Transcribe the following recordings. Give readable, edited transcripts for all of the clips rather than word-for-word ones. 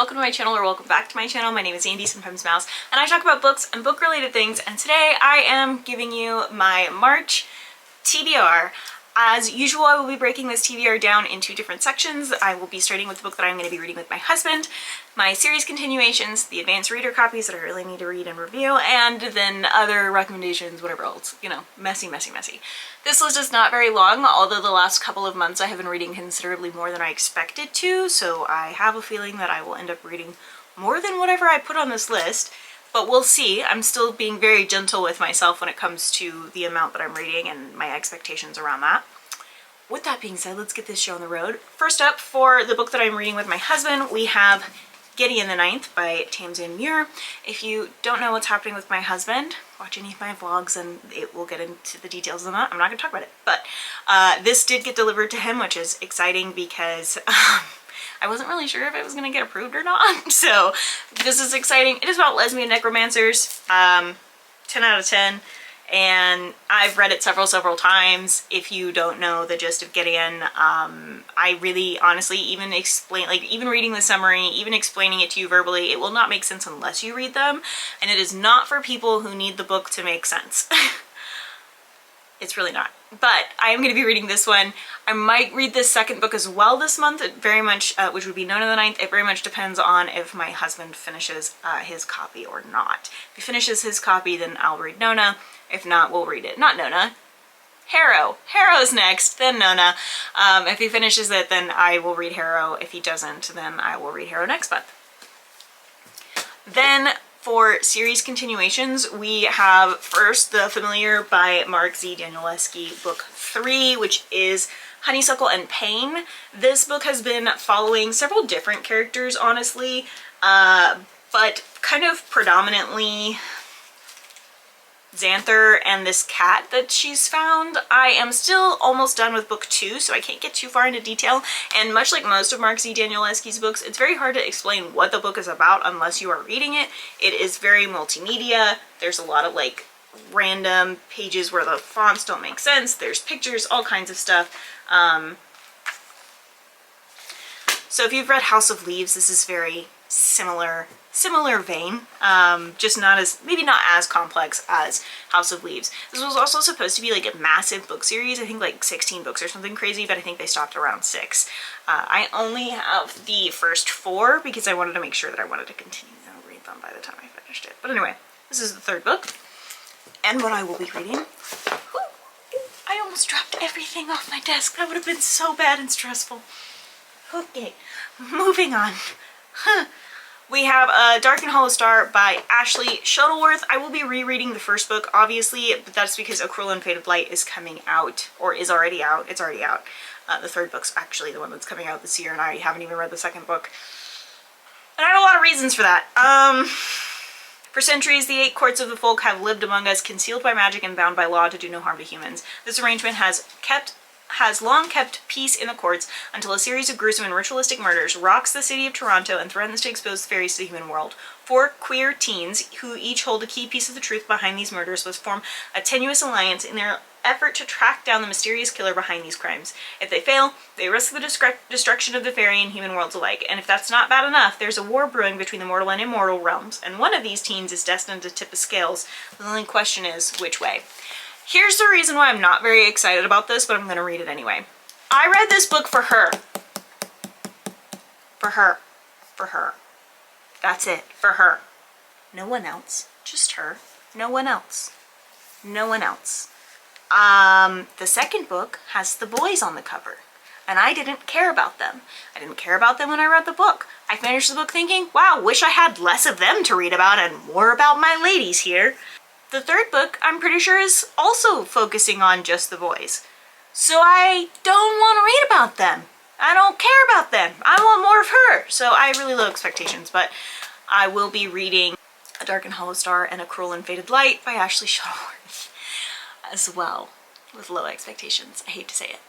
welcome to my channel, or welcome back to my channel. My name is Andy, sometimes Mouse, and I talk about books and book related things, and today I am giving you my March TBR. As usual, I will be breaking this TBR down into different sections. I will be starting with the book that I'm going to be reading with my husband, my series continuations, the advanced reader copies that I really need to read and review, and then other recommendations, whatever else, you know, messy. This list is not very long, although the last couple of months I have been reading considerably more than I expected to, so I have a feeling that I will end up reading more than whatever I put on this list. But we'll see. I'm still being very gentle with myself when it comes to the amount that I'm reading and my expectations around that. With that being said, let's get this show on the road. First up, for the book that I'm reading with my husband, we have Gideon the Ninth by Tamsin Muir. If you don't know what's happening with my husband, watch any of my vlogs and it will get into the details of that. I'm not going to talk about it, but this did get delivered to him, which is exciting because I wasn't really sure if it was going to get approved or not. So this is exciting. It is about lesbian necromancers. 10 out of 10. And I've read it several times. If you don't know the gist of Gideon, I really honestly even reading the summary, even explaining it to you verbally, it will not make sense unless you read them. And it is not for people who need the book to make sense. It's really not. But I am going to be reading this one. I might read this second book as well this month. It very much, which would be Nona the Ninth. It very much depends on if my husband finishes his copy or not. If he finishes his copy, then I'll read Nona. If not, we'll read it. Not Nona. Harrow. Harrow's next, then Nona. If he finishes it, then I will read Harrow. If he doesn't, then I will read Harrow next month. Then for series continuations, we have first The Familiar by Mark Z. Danielewski, book 3, which is Honeysuckle and Pain. This book has been following several different characters, honestly, but kind of predominantly Xanther and this cat that she's found. I am still almost done with book 2, so I can't get too far into detail, and much like most of Mark Z. Danielewski's books, it's very hard to explain what the book is about unless you are reading it. It is very multimedia. There's a lot of like random pages where the fonts don't make sense. There's pictures, all kinds of stuff. So if you've read House of Leaves, this is very similar vein, just maybe not as complex as House of Leaves. This was also supposed to be like a massive book series, I think like 16 books or something crazy, but I think they stopped around 6. I only have the first 4 because I wanted to make sure that I wanted to continue to read them by the time I finished it. But anyway, this is the third book, and what I will be reading. I almost dropped everything off my desk. That would have been so bad and stressful. Okay, moving on. We have Dark and Hollow Star by Ashley Shuttleworth. I will be rereading the first book, obviously, but that's because A Cruel and Fated Light is coming out, or is already out. It's already out. The third book's actually the one that's coming out this year, and I haven't even read the second book. And I have a lot of reasons for that. For centuries, the 8 courts of the folk have lived among us, concealed by magic and bound by law to do no harm to humans. This arrangement has long kept peace in the courts until a series of gruesome and ritualistic murders rocks the city of Toronto and threatens to expose the fairies to the human world. 4 queer teens, who each hold a key piece of the truth behind these murders, must form a tenuous alliance in their effort to track down the mysterious killer behind these crimes. If they fail, they risk the destruction of the fairy and human worlds alike. And if that's not bad enough, there's a war brewing between the mortal and immortal realms, and one of these teens is destined to tip the scales. The only question is, which way? Here's the reason why I'm not very excited about this, but I'm going to read it anyway. I read this book for her. For her. For her. That's it. For her. No one else. Just her. No one else. No one else. The second book has the boys on the cover, and I didn't care about them. I didn't care about them when I read the book. I finished the book thinking, wow, wish I had less of them to read about and more about my ladies here. The third book, I'm pretty sure, is also focusing on just the boys. So I don't want to read about them. I don't care about them. I want more of her. So I have really low expectations, but I will be reading A Dark and Hollow Star and A Cruel and Fated Light by Ashley Shuttleworth as well, with low expectations. I hate to say it.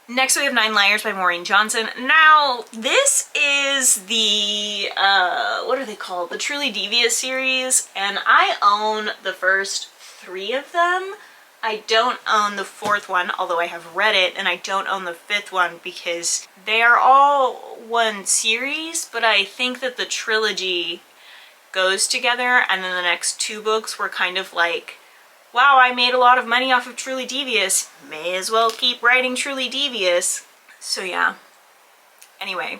Next we have 9 Liars by Maureen Johnson. Now, this is the, what are they called? The Truly Devious series, and I own the first 3 of them. I don't own the fourth one, although I have read it, and I don't own the fifth one because they are all one series, but I think that the trilogy goes together, and then the next two books were kind of like, wow, I made a lot of money off of Truly Devious, may as well keep writing Truly Devious. So yeah. Anyway.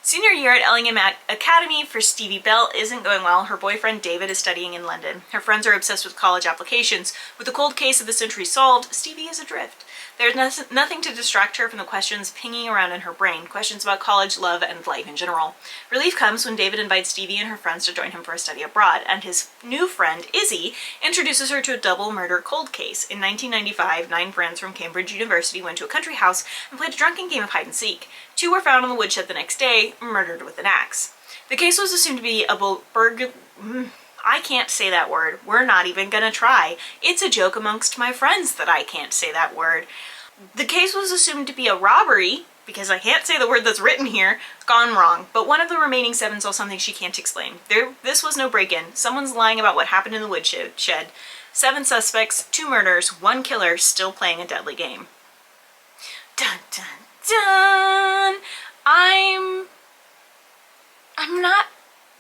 Senior year at Ellingham Academy for Stevie Bell isn't going well. Her boyfriend David is studying in London. Her friends are obsessed with college applications. With the cold case of the century solved, Stevie is adrift. There's nothing to distract her from the questions pinging around in her brain, questions about college, love, and life in general. Relief comes when David invites Stevie and her friends to join him for a study abroad, and his new friend, Izzy, introduces her to a double murder cold case. In 1995, 9 friends from Cambridge University went to a country house and played a drunken game of hide-and-seek. 2 were found on the woodshed the next day, murdered with an axe. The case was assumed to be a I can't say that word. We're not even gonna try. It's a joke amongst my friends that I can't say that word. The case was assumed to be a robbery, because I can't say the word that's written here. It's gone wrong. But one of the remaining 7 saw something she can't explain. This was no break-in. Someone's lying about what happened in the woodshed. 7 suspects, 2 murders, 1 killer, still playing a deadly game. Dun dun dun! I'm not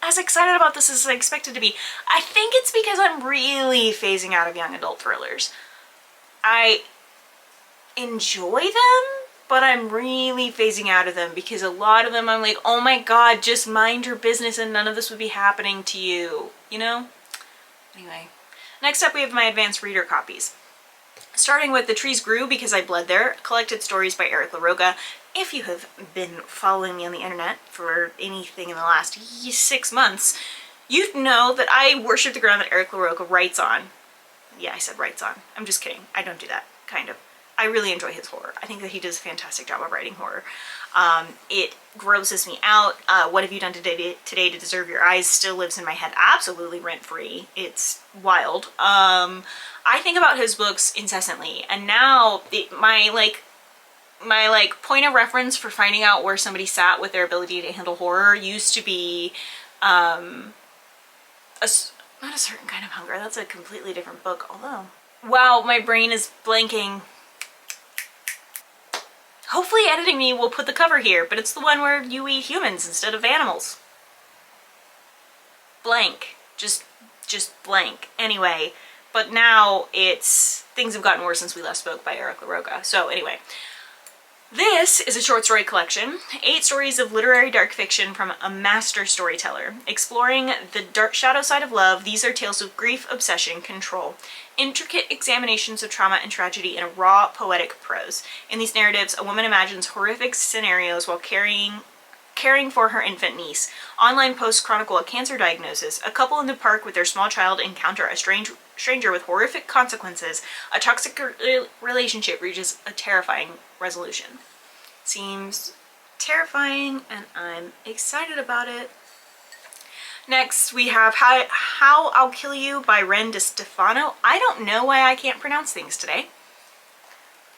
as excited about this as I expected to be. I think it's because I'm really phasing out of young adult thrillers. I enjoy them, but I'm really phasing out of them because a lot of them I'm like, oh my god, just mind your business and none of this would be happening to you, you know? Anyway, next up we have my advanced reader copies. Starting with The Trees Grew Because I Bled There, collected stories by Eric LaRocca. If you have been following me on the internet for anything in the last 6 months, you know that I worship the ground that Eric LaRocca writes on. Yeah, I said writes on. I'm just kidding. I don't do that, kind of. I really enjoy his horror. I think that he does a fantastic job of writing horror. It grosses me out. What Have You Done Today to Deserve Your Eyes still lives in my head absolutely rent-free. It's wild. I think about his books incessantly, and now my point of reference for finding out where somebody sat with their ability to handle horror used to be not A Certain Kind of Hunger. That's a completely different book, although. Wow, my brain is blanking. Hopefully editing me will put the cover here, but it's the one where you eat humans instead of animals. Blank. Just blank. Anyway, but now things have gotten worse since we last spoke by Eric LaRocca. So anyway, this is a short story collection, 8 stories of literary dark fiction from a master storyteller. Exploring the dark shadow side of love, these are tales of grief, obsession, control. Intricate examinations of trauma and tragedy in a raw, poetic prose. In these narratives, a woman imagines horrific scenarios while caring for her infant niece. Online posts chronicle a cancer diagnosis. A couple in the park with their small child encounter a stranger with horrific consequences. A toxic relationship reaches a terrifying resolution. Seems terrifying, and I'm excited about it. Next, we have How I'll Kill You by Ren DeStefano. I don't know why I can't pronounce things today.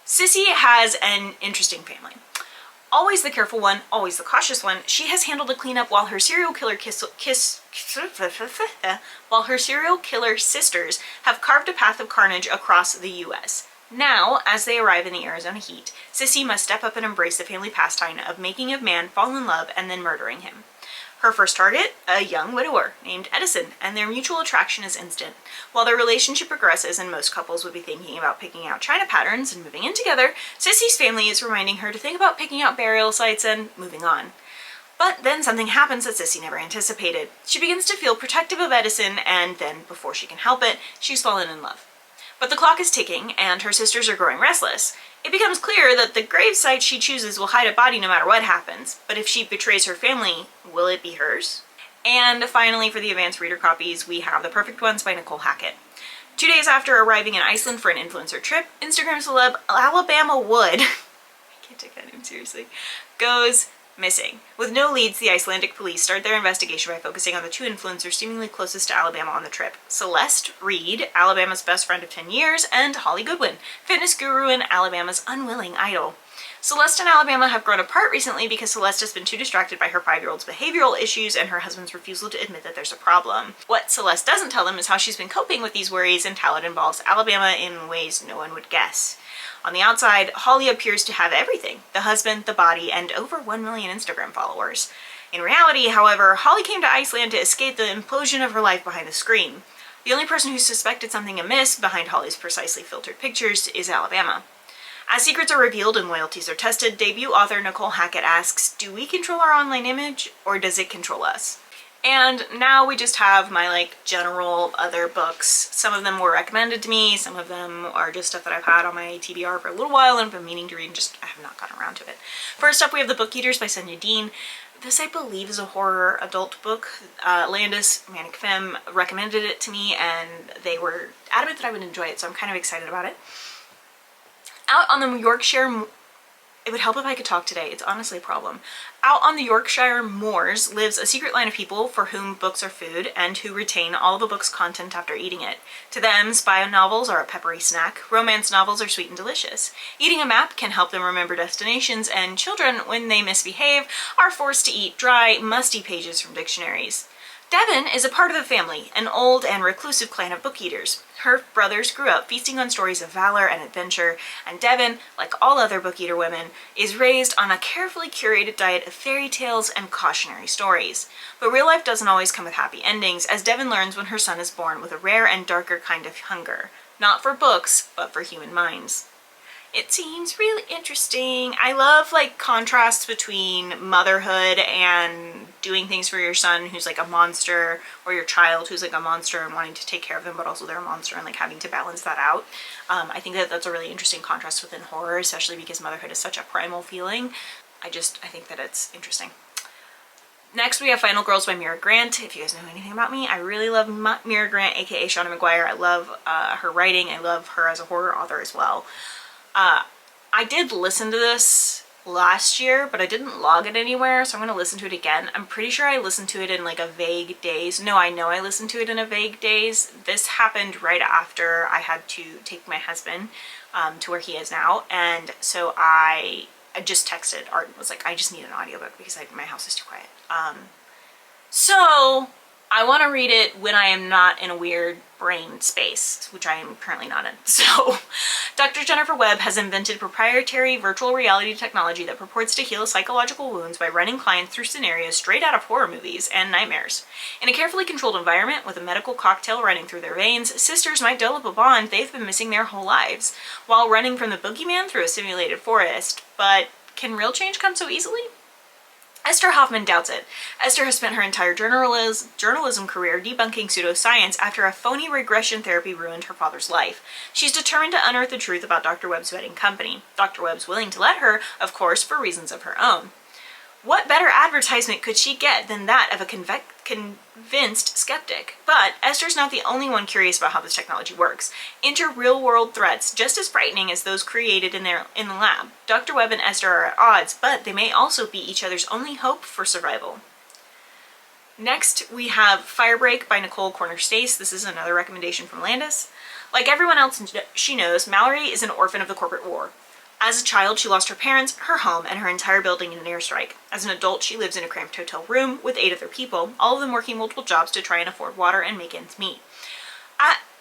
Sissy has an interesting family. Always the careful one, always the cautious one, she has handled a cleanup while her serial killer sisters have carved a path of carnage across the U.S. Now, as they arrive in the Arizona heat, Sissy must step up and embrace the family pastime of making a man fall in love and then murdering him. Her first target, a young widower named Edison, and their mutual attraction is instant. While their relationship progresses and most couples would be thinking about picking out china patterns and moving in together, Sissy's family is reminding her to think about picking out burial sites and moving on. But then something happens that Sissy never anticipated. She begins to feel protective of Edison, and then, before she can help it, she's fallen in love. But the clock is ticking, and her sisters are growing restless. It becomes clear that the gravesite she chooses will hide a body no matter what happens, but if she betrays her family, will it be hers? And finally, for the advanced reader copies, we have The Perfect Ones by Nicole Hackett. 2 days after arriving in Iceland for an influencer trip, Instagram celeb Alabama Wood, I can't take that name seriously, goes missing. With no leads, the Icelandic police start their investigation by focusing on the 2 influencers seemingly closest to Alabama on the trip. Celeste Reed, Alabama's best friend of 10 years, and Holly Goodwin, fitness guru and Alabama's unwilling idol. Celeste and Alabama have grown apart recently because Celeste has been too distracted by her 5-year-old's behavioral issues and her husband's refusal to admit that there's a problem. What Celeste doesn't tell them is how she's been coping with these worries and how it involves Alabama in ways no one would guess. On the outside, Holly appears to have everything: the husband, the body, and over 1 million Instagram followers. In reality, however, Holly came to Iceland to escape the implosion of her life behind the screen. The only person who suspected something amiss behind Holly's precisely filtered pictures is Alabama. As secrets are revealed and loyalties are tested, debut author Nicole Hackett asks, do we control our online image, or does it control us? And now we just have my general other books. Some of them were recommended to me, some of them are just stuff that I've had on my TBR for a little while and I've been meaning to read and just I have not gotten around to it. First up, we have The Book Eaters by Sonia Dean. This, I believe, is a horror adult book. Landis, Manic Femme, recommended it to me and they were adamant that I would enjoy it, so I'm kind of excited about it. Out on the Yorkshire... It would help if I could talk today. It's honestly a problem. Out on the Yorkshire moors lives a secret line of people for whom books are food and who retain all of a book's content after eating it. To them, spy novels are a peppery snack, romance novels are sweet and delicious. Eating a map can help them remember destinations, and children, when they misbehave, are forced to eat dry, musty pages from dictionaries. Devon is a part of the family, an old and reclusive clan of book eaters. Her brothers grew up feasting on stories of valor and adventure, and Devon, like all other book eater women, is raised on a carefully curated diet of fairy tales and cautionary stories. But real life doesn't always come with happy endings, as Devon learns when her son is born with a rare and darker kind of hunger. Not for books, but for human minds. It seems really interesting. I love contrasts between motherhood and doing things for your son who's a monster, or your child who's a monster and wanting to take care of them but also they're a monster, and having to balance that out. I think that that's a really interesting contrast within horror, especially because motherhood is such a primal feeling. I think that it's interesting. Next we have Final Girls by Mira Grant. If you guys know anything about me, I really love Mira Grant, aka Shauna McGuire. I love her writing. I love her as a horror author as well. I did listen to this last year, but I didn't log it anywhere, so I'm going to listen to it again. I'm pretty sure I listened to it in a vague daze. No, I know I listened to it in a vague daze. This happened right after I had to take my husband to where he is now, and so I just texted Art and was like, I just need an audiobook because my house is too quiet. So I want to read it when I am not in a weird brain space, which I am currently not in. So, Dr. Jennifer Webb has invented proprietary virtual reality technology that purports to heal psychological wounds by running clients through scenarios straight out of horror movies and nightmares. In a carefully controlled environment with a medical cocktail running through their veins, sisters might develop a bond they've been missing their whole lives, while running from the boogeyman through a simulated forest. But can real change come so easily? Esther Hoffman doubts it. Esther has spent her entire journalism career debunking pseudoscience after a phony regression therapy ruined her father's life. She's determined to unearth the truth about Dr. Webb's vetting company. Dr. Webb's willing to let her, of course, for reasons of her own. What better advertisement could she get than that of a convinced skeptic? But Esther's not the only one curious about how this technology works. Enter real-world threats, just as frightening as those created in the lab. Dr. Webb and Esther are at odds, but they may also be each other's only hope for survival. Next, we have Firebreak by Nicole Corner-Stace. This is another recommendation from Landis. Like everyone else she knows, Mallory is an orphan of the corporate war. As a child, she lost her parents, her home, and her entire building in an airstrike. As an adult, she lives in a cramped hotel room with 8 other people, all of them working multiple jobs to try and afford water and make ends meet.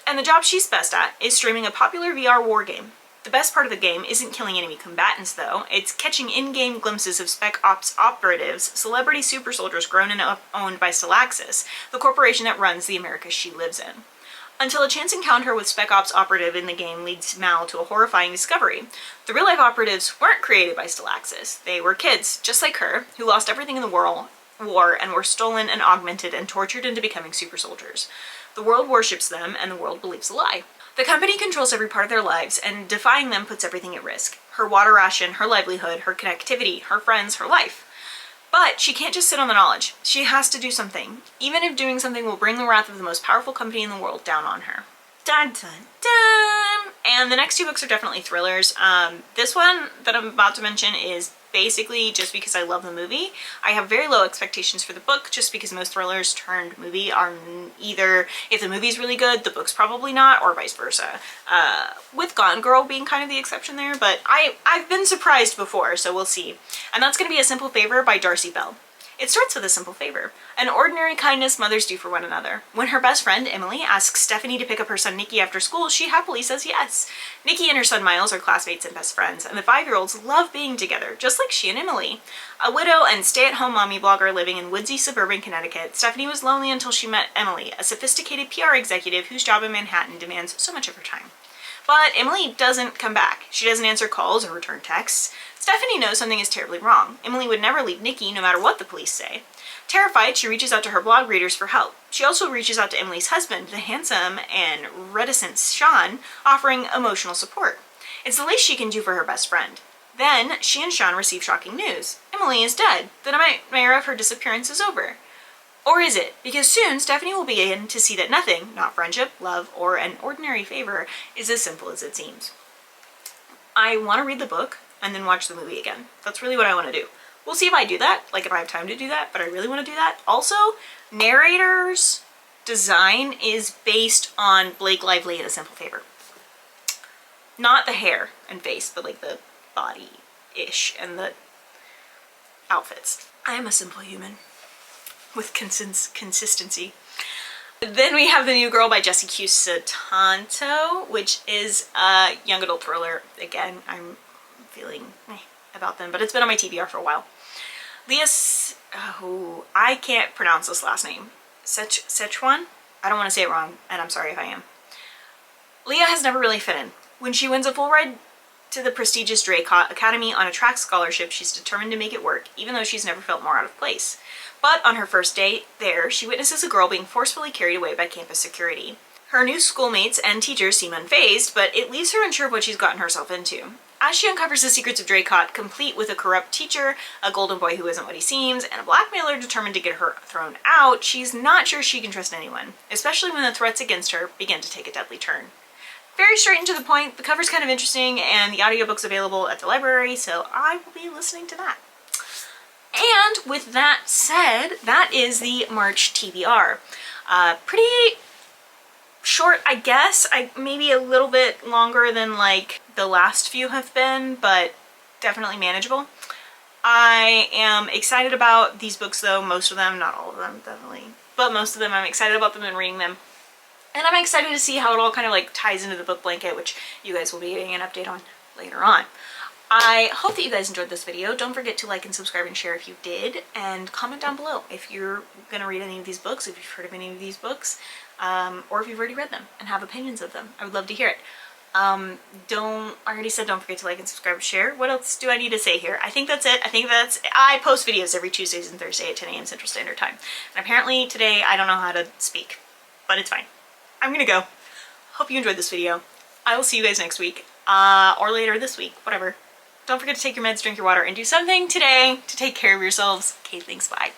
And the job she's best at is streaming a popular VR war game. The best part of the game isn't killing enemy combatants, though. It's catching in-game glimpses of Spec Ops operatives, celebrity super soldiers grown and owned by Stellaxis, the corporation that runs the America she lives in. Until a chance encounter with Spec Ops operative in the game leads Mal to a horrifying discovery. The real-life operatives weren't created by Stellaxis. They were kids, just like her, who lost everything in the war and were stolen and augmented and tortured into becoming super soldiers. The world worships them, and the world believes a lie. The company controls every part of their lives, and defying them puts everything at risk. Her water ration, her livelihood, her connectivity, her friends, her life. But she can't just sit on the knowledge. She has to do something, even if doing something will bring the wrath of the most powerful company in the world down on her. Dun dun dun! And the next 2 books are definitely thrillers. This one that I'm about to mention is basically just because I love the movie. I have very low expectations for the book just because most thrillers turned movie are either, if the movie's really good, the book's probably not, or vice versa. With Gone Girl being kind of the exception there, but I've been surprised before, so we'll see. And that's going to be A Simple Favor by Darcy Bell. It starts with a simple favor. An ordinary kindness mothers do for one another. When her best friend, Emily, asks Stephanie to pick up her son Nikki after school, she happily says yes. Nikki and her son Miles are classmates and best friends, and the 5-year-olds love being together, just like she and Emily. A widow and stay-at-home mommy blogger living in woodsy suburban Connecticut, Stephanie was lonely until she met Emily, a sophisticated PR executive whose job in Manhattan demands so much of her time. But Emily doesn't come back. She doesn't answer calls or return texts. Stephanie knows something is terribly wrong. Emily would never leave Nikki no matter what the police say. Terrified, she reaches out to her blog readers for help. She also reaches out to Emily's husband, the handsome and reticent Sean, offering emotional support. It's the least she can do for her best friend. Then, she and Sean receive shocking news. Emily is dead. The nightmare of her disappearance is over. Or is it? Because soon, Stephanie will begin to see that nothing, not friendship, love, or an ordinary favor, is as simple as it seems. I want to read the book and then watch the movie again. That's really what I want to do. We'll see if I do that, like if I have time to do that, but I really want to do that. Also, narrator's design is based on Blake Lively in A Simple Favor. Not the hair and face, but like the body-ish and the outfits. I am a simple human with consistency. Then we have The New Girl by Jesse Q. Sutanto, which is a young adult thriller. Again, I'm feeling about them, but it's been on my TBR for a while. I can't pronounce this last name. Szechuan? I don't want to say it wrong, and I'm sorry if I am. Leah has never really fit in. When she wins a full ride to the prestigious Draycott Academy on a track scholarship, she's determined to make it work, even though she's never felt more out of place. But on her first day there, she witnesses a girl being forcefully carried away by campus security. Her new schoolmates and teachers seem unfazed, but it leaves her unsure of what she's gotten herself into. As she uncovers the secrets of Draycott, complete with a corrupt teacher, a golden boy who isn't what he seems, and a blackmailer determined to get her thrown out, she's not sure she can trust anyone, especially when the threats against her begin to take a deadly turn. Very straight and to the point, the cover's kind of interesting, and the audiobook's available at the library, so I will be listening to that. And with that said, that is the March TBR. Pretty short, I guess. Maybe a little bit longer than like the last few have been, but definitely manageable. I am excited about these books though, most of them, not all of them definitely, but most of them I'm excited about them and reading them. And I'm excited to see how it all kind of like ties into the book blanket, which you guys will be getting an update on later on. I hope that you guys enjoyed this video. Don't forget to like and subscribe and share if you did, and comment down below if you're gonna read any of these books, if you've heard of any of these books, or if you've already read them and have opinions of them. I would love to hear it. I already said don't forget to like and subscribe and share. What else do I need to say here? I think that's it. I post videos every Tuesdays and Thursday at 10 a.m. Central Standard Time. And apparently today I don't know how to speak, but it's fine. I'm gonna go. Hope you enjoyed this video. I will see you guys next week, or later this week, whatever. Don't forget to take your meds, drink your water, and do something today to take care of yourselves. Okay, thanks, bye.